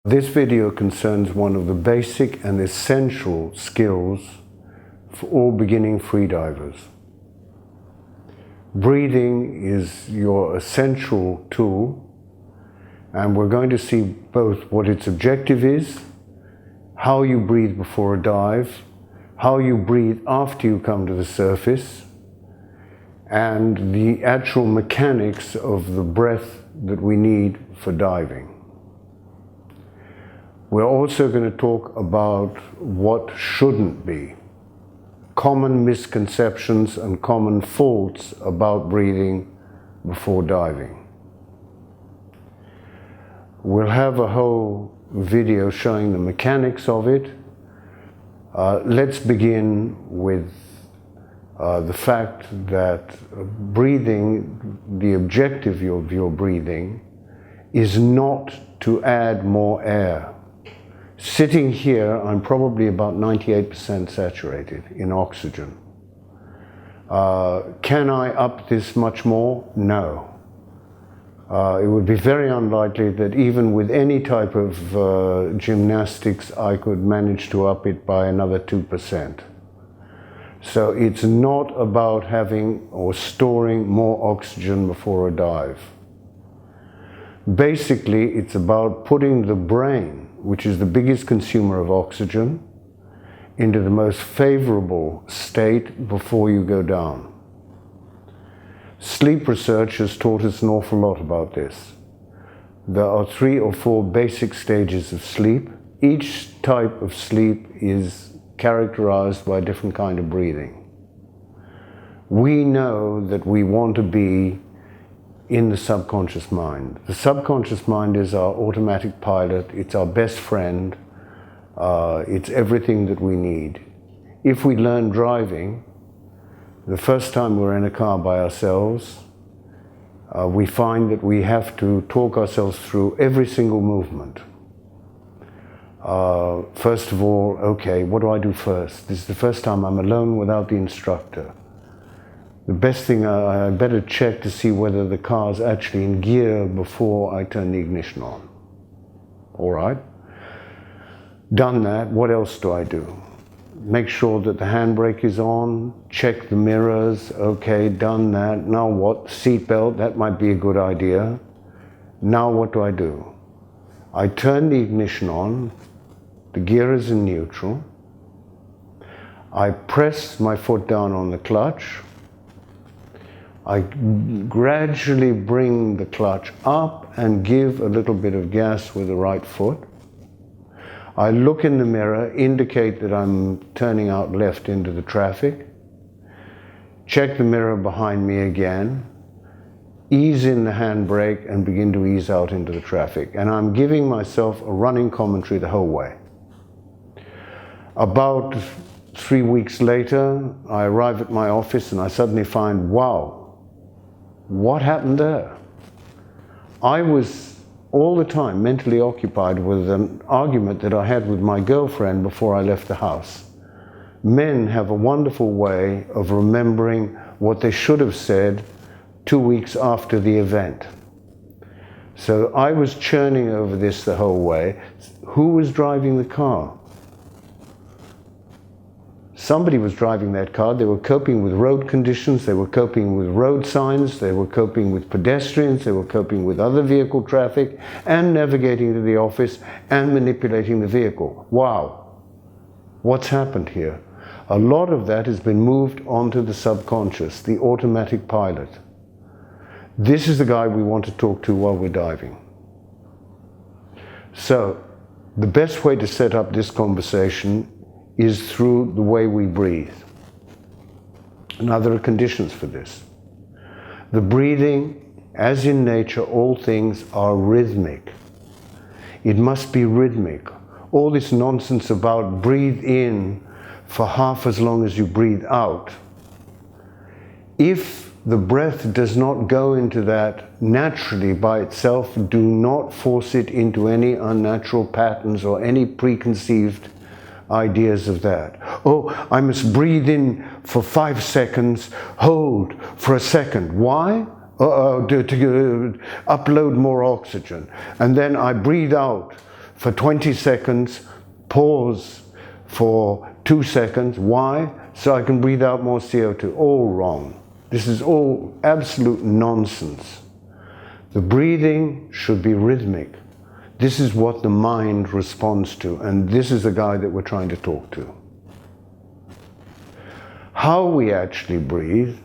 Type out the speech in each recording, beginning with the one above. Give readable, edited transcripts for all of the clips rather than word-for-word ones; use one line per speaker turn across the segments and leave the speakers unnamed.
This video concerns one of the basic and essential skills for all beginning freedivers. Breathing is your essential tool, and we're going to see both what its objective is, how you breathe before a dive, how you breathe after you come to the surface, and the actual mechanics of the breath that we need for diving. We're also going to talk about what shouldn't be, common misconceptions and common faults about breathing before diving. We'll have a whole video showing the mechanics of it. Let's begin with the fact that breathing, the objective of your breathing, is not to add more air. Sitting here, I'm probably about 98% saturated in oxygen. Can I up this much more? No. It would be very unlikely that even with any type of gymnastics I could manage to up it by another 2%. So it's not about having or storing more oxygen before a dive. Basically, it's about putting the brain, which is the biggest consumer of oxygen, into the most favorable state before you go down. Sleep research has taught us an awful lot about this. There are 3 or 4 basic stages of sleep. Each type of sleep is characterized by a different kind of breathing. We know that we want to be in the subconscious mind. The subconscious mind is our automatic pilot, it's our best friend, it's everything that we need. If we learn driving, the first time we're in a car by ourselves, we find that we have to talk ourselves through every single movement. First of all, okay, what do I do first? This is the first time I'm alone without the instructor. The best thing, I better check to see whether the car's actually in gear before I turn the ignition on. All right. Done that, what else do I do? Make sure that the handbrake is on, check the mirrors, okay, done that. Now what? Seatbelt, that might be a good idea. Now what do? I turn the ignition on, the gear is in neutral. I press my foot down on the clutch. I gradually bring the clutch up and give a little bit of gas with the right foot. I look in the mirror, indicate that I'm turning out left into the traffic. Check the mirror behind me again. Ease in the handbrake and begin to ease out into the traffic. And I'm giving myself a running commentary the whole way. About 3 weeks later, I arrive at my office and I suddenly find, wow, what happened there? I was all the time mentally occupied with an argument that I had with my girlfriend before I left the house. Men have a wonderful way of remembering what they should have said 2 weeks after the event. So I was churning over this the whole way. Who was driving the car? Somebody was driving that car. They were coping with road conditions, they were coping with road signs, they were coping with pedestrians, they were coping with other vehicle traffic, and navigating to the office and manipulating the vehicle. Wow, what's happened here? A lot of that has been moved onto the subconscious, the automatic pilot. This is the guy we want to talk to while we're diving. So, the best way to set up this conversation is through the way we breathe. Now there are conditions for this. The breathing, as in nature, all things are rhythmic. It must be rhythmic. All this nonsense about breathe in for half as long as you breathe out. If the breath does not go into that naturally by itself, do not force it into any unnatural patterns or any preconceived ideas of that. Oh, I must breathe in for 5 seconds, hold for a second. Why? To upload more oxygen. And then I breathe out for 20 seconds, pause for 2 seconds. Why? So I can breathe out more CO2. All wrong. This is all absolute nonsense. The breathing should be rhythmic. This is what the mind responds to, and this is the guy that we're trying to talk to. How we actually breathe,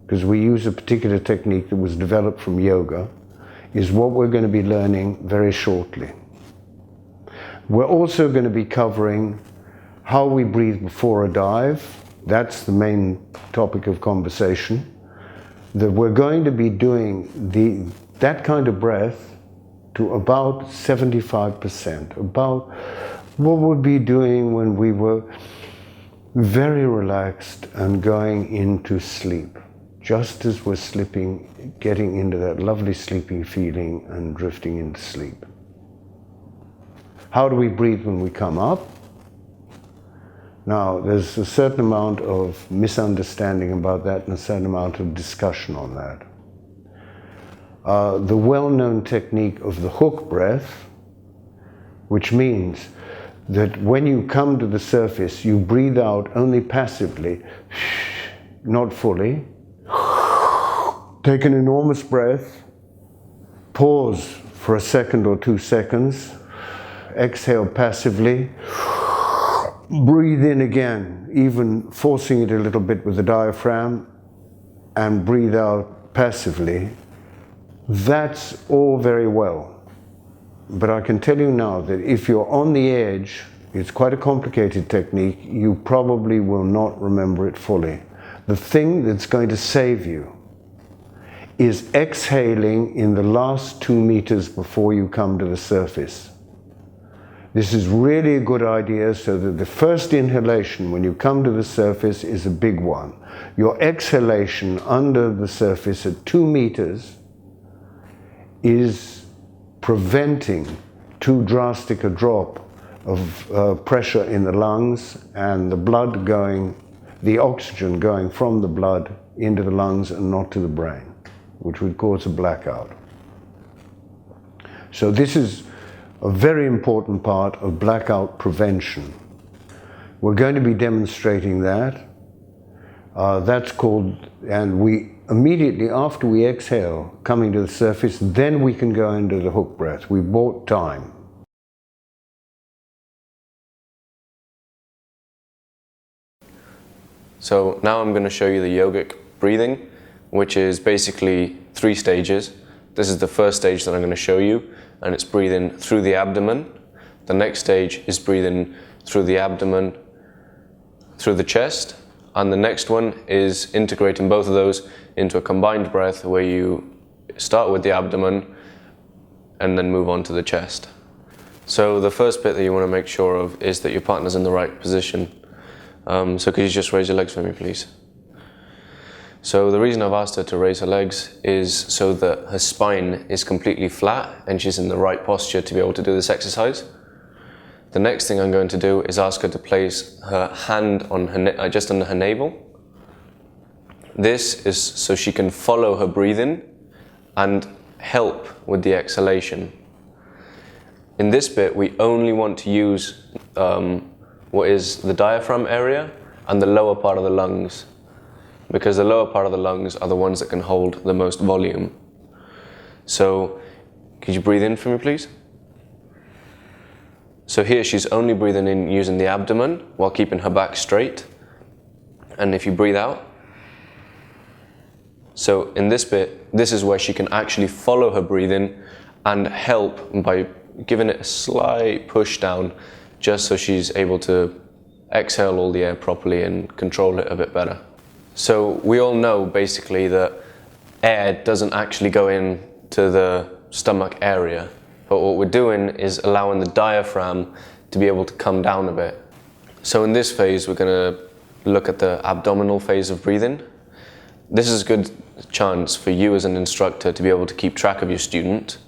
because we use a particular technique that was developed from yoga, is what we're going to be learning very shortly. We're also going to be covering how we breathe before a dive. That's the main topic of conversation. That we're going to be doing that kind of breath to about 75%, about what we'd be doing when we were very relaxed and going into sleep, just as we're sleeping, getting into that lovely sleeping feeling and drifting into sleep. How do we breathe when we come up? Now, there's a certain amount of misunderstanding about that and a certain amount of discussion on that. The well-known technique of the hook breath, which means that when you come to the surface, you breathe out only passively, not fully. Take an enormous breath, pause for a second or 2 seconds, exhale passively, breathe in again, even forcing it a little bit with the diaphragm, and breathe out passively. That's all very well, but I can tell you now that if you're on the edge, it's quite a complicated technique, you probably will not remember it fully. The thing that's going to save you is exhaling in the last 2 meters before you come to the surface. This is really a good idea, so that the first inhalation when you come to the surface is a big one. Your exhalation under the surface at 2 meters is preventing too drastic a drop of pressure in the lungs and the blood going, the oxygen going from the blood into the lungs and not to the brain, which would cause a blackout. So this is a very important part of blackout prevention. We're going to be demonstrating that. That's called, and we immediately after we exhale, coming to the surface, then we can go into the hook breath. We bought time.
So now I'm going to show you the yogic breathing, which is basically 3 stages. This is the first stage that I'm going to show you, and it's breathing through the abdomen. The next stage is breathing through the abdomen, through the chest, and the next one is integrating both of those into a combined breath where you start with the abdomen and then move on to the chest. So the first bit that you want to make sure of is that your partner's in the right position. So could you just raise your legs for me, please? So the reason I've asked her to raise her legs is so that her spine is completely flat and she's in the right posture to be able to do this exercise. The next thing I'm going to do is ask her to place her hand on her just under her navel. This is so she can follow her breathing and help with the exhalation. In this bit, we only want to use what is the diaphragm area and the lower part of the lungs, because the lower part of the lungs are the ones that can hold the most volume. So, could you breathe in for me, please? So here she's only breathing in using the abdomen while keeping her back straight. And if you breathe out, so in this bit, this is where she can actually follow her breathing and help by giving it a slight push down, just so she's able to exhale all the air properly and control it a bit better. So we all know basically that air doesn't actually go into the stomach area, but what we're doing is allowing the diaphragm to be able to come down a bit. So in this phase, we're going to look at the abdominal phase of breathing. This is a good chance for you as an instructor to be able to keep track of your student,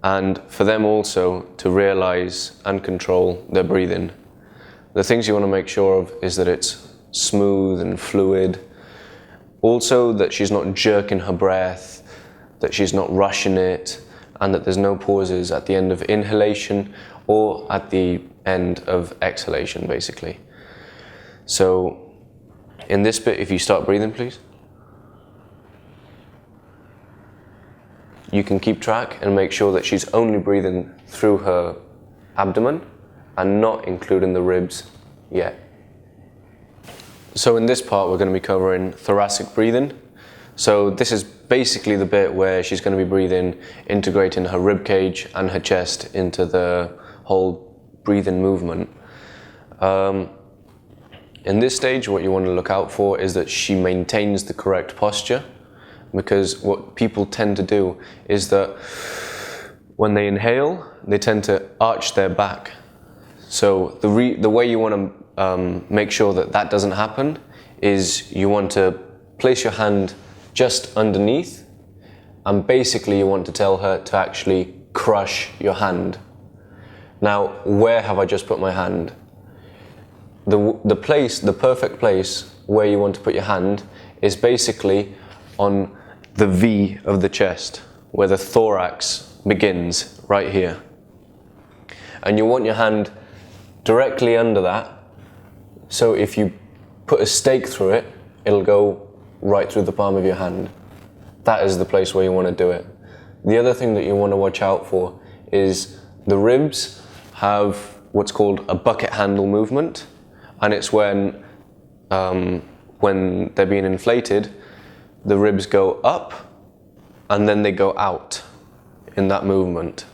and for them also to realize and control their breathing. The things you want to make sure of is that it's smooth and fluid. Also that she's not jerking her breath, that she's not rushing it, and that there's no pauses at the end of inhalation or at the end of exhalation, basically. So in this bit, if you start breathing, please. You can keep track and make sure that she's only breathing through her abdomen and not including the ribs yet. So in this part, we're going to be covering thoracic breathing. So this is basically the bit where she's going to be breathing, integrating her rib cage and her chest into the whole breathing movement. In this stage, what you want to look out for is that she maintains the correct posture, because what people tend to do is that when they inhale, they tend to arch their back. So the way you want to make sure that that doesn't happen is you want to place your hand just underneath, and basically you want to tell her to actually crush your hand. Now, where have I just put my hand? The perfect place where you want to put your hand is basically on the V of the chest, where the thorax begins, right here. And you want your hand directly under that, so if you put a stake through it, it'll go right through the palm of your hand. That is the place where you want to do it. The other thing that you want to watch out for is the ribs have what's called a bucket handle movement, and it's when they're being inflated, the ribs go up and then they go out in that movement.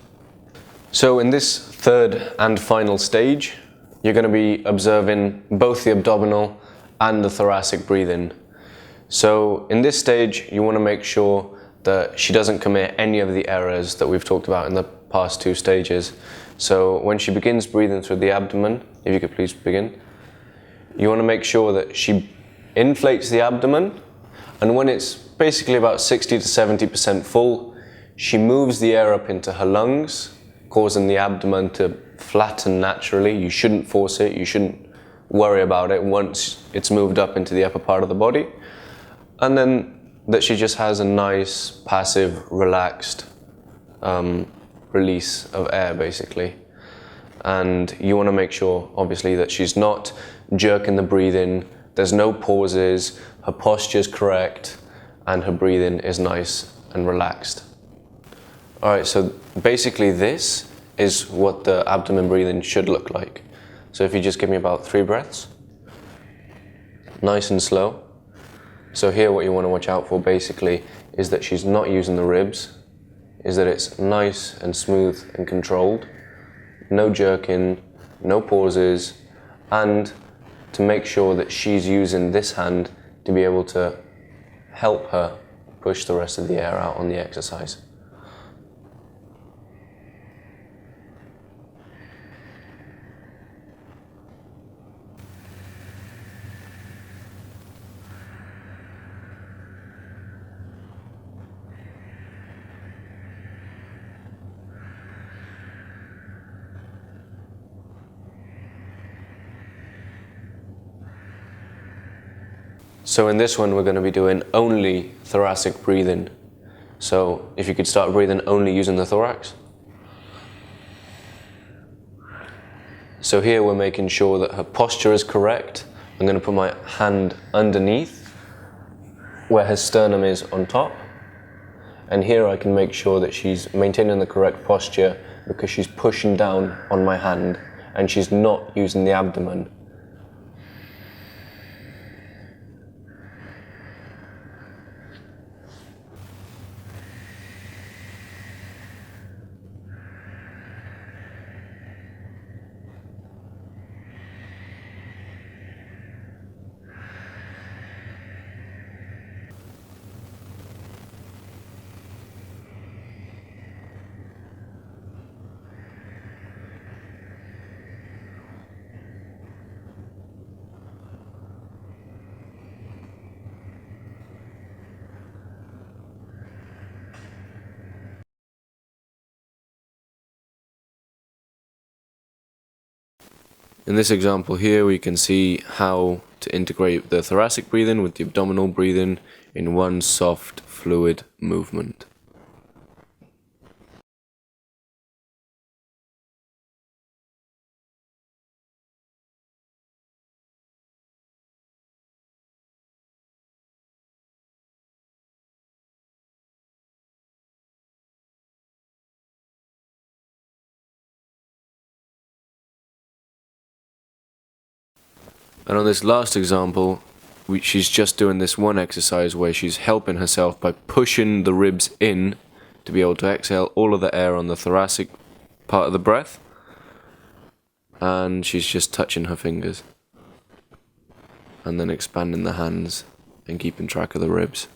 So in this third and final stage, you're going to be observing both the abdominal and the thoracic breathing. So in this stage, you want to make sure that she doesn't commit any of the errors that we've talked about in the past two stages. So when she begins breathing through the abdomen, if you could please begin, you want to make sure that she inflates the abdomen, and when it's basically about 60 to 70% full, she moves the air up into her lungs, causing the abdomen to flatten naturally. You shouldn't force it, you shouldn't worry about it once it's moved up into the upper part of the body. And then that she just has a nice, passive, relaxed release of air, basically. And you want to make sure, obviously, that she's not jerking the breathing, there's no pauses, her posture's correct, and her breathing is nice and relaxed. All right, so basically this is what the abdomen breathing should look like. So if you just give me about 3 breaths, nice and slow. So here what you want to watch out for basically is that she's not using the ribs, is that it's nice and smooth and controlled, no jerking, no pauses, and to make sure that she's using this hand to be able to help her push the rest of the air out on the exercise. So in this one, we're going to be doing only thoracic breathing. So if you could start breathing only using the thorax. So here we're making sure that her posture is correct. I'm going to put my hand underneath where her sternum is on top. And here I can make sure that she's maintaining the correct posture because she's pushing down on my hand and she's not using the abdomen. In this example here, we can see how to integrate the thoracic breathing with the abdominal breathing in one soft, fluid movement. And on this last example, she's just doing this one exercise where she's helping herself by pushing the ribs in to be able to exhale all of the air on the thoracic part of the breath. And she's just touching her fingers. And then expanding the hands and keeping track of the ribs.